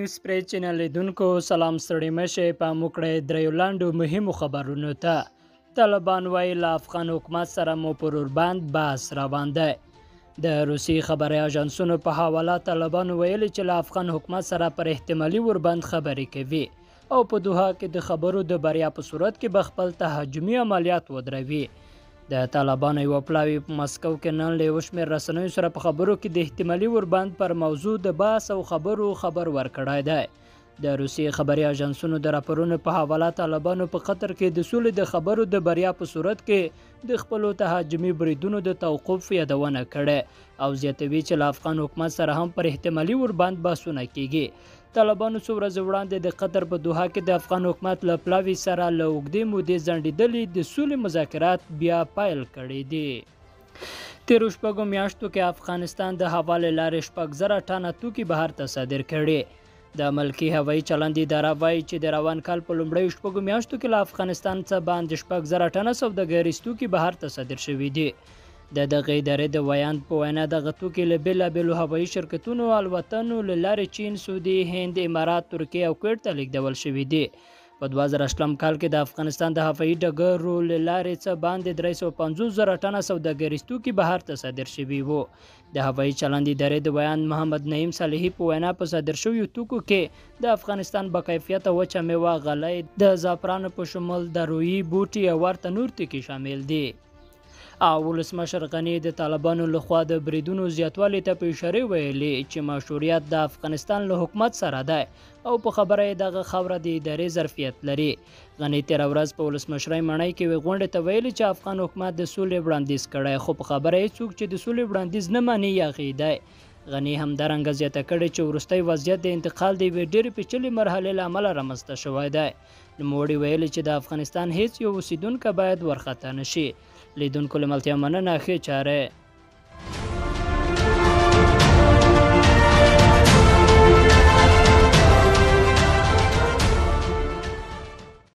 نیوز پری چینل لیدونکو سلام ستړي مشه په موکړه دریو لاندو مهمو خبرونو ته طالبان وایي له افغان حکومت سره مو پر اوربند بحث روان دی. د روسي خبري اژانسونو په حواله طالبان ویلي چې له افغان حکومت سره پر احتمالي اوربند خبرې کوي او په دوحه کې د خبرو د بریا په صورت کې به خپل تهاجمي عملیات ودروي. د طالبانو یو پلاوی په مسکو کې نن له یو شمېر رسنیو سره په خبرو کې د احتمالي اوربند پر موضوع د بحث او خبرو خبر ورکړی دی. د روسي خبري اژانسونو د راپورونو په حواله طالبانو په قطر کې د سولې د خبرو د بریا په صورت کې د خپلو تهاجمي بریدونو د توقف یادونه کړې او زیاتوي چې له افغان حکومت سره هم پر احتمالي اوربند بحثونه کیږي. طالبانو څو ورځې وړاندې د قطر په دوحه کې د افغان حکومت له پلاوي سره له اوږدې مودې ځنډېدلې د سولې مذاکرات بیا پیل کړي دي. تیرو شپږو میاشتو کې افغانستان د هوا له لارې 6,000 ټنه توکي بهر ته صادر کړي. د ملکي هوایي چلند اداره وایي چې د روان کال په لومړیو شپږو میاشتو کې له افغانستان څخه باندې 6,000 ټنه سوداګریز توکي بهر ته صادر شوي دي. د دغه ادارې د ویاند په وینا دغه توکي له بېلابېلو هوایي شرکتونو الوتنو له لارې چین، سعودي، هند، امارات، ترکیه او کویټ ته لیږدول شوي دي. په 2008 کال کې د افغانستان د هوایي ډګرو له لارې څخه باندې 350,000 ټنه سوداګریز توکي بهر ته صادر شوي وو. د هوایي چلند ادارې د ویاند محمد نعیم صالحي په وینا په صادر شویو توکو کې د افغانستان باکیفیته وچه میوه، غلۍ، د زعفرانو په شمول د رویي بوټي او ورته نور توکي شامل دي. او ولسمشر غني د طالبانو لخوا د بریدونو زیاتوالي ته په اشاره ویلي چې مشروعیت د افغانستان له حکومت سره دی او په خبره یې دغه خاوره د ادارې ظرفیت لري. غني تېره ورځ په ولسمشرۍ ماڼۍ کې غونډې ته ویلي چې افغان حکومت د سولې وړاندیز کړی خو په خبره یې څوک چې د سولې وړاندیز نه مني یاغي دی. غني همدارنګه زیاته کړې چې وروستی وضعیت د انتقال د یوې ډېرې پیچلې مرحلې له امله رامنځته شوی دی. نوموړي ویلي چې د افغانستان هیڅ یو اوسیدونکی باید وارخطا نشي. لیدونکو له ملتیا مننه، ښې چارې.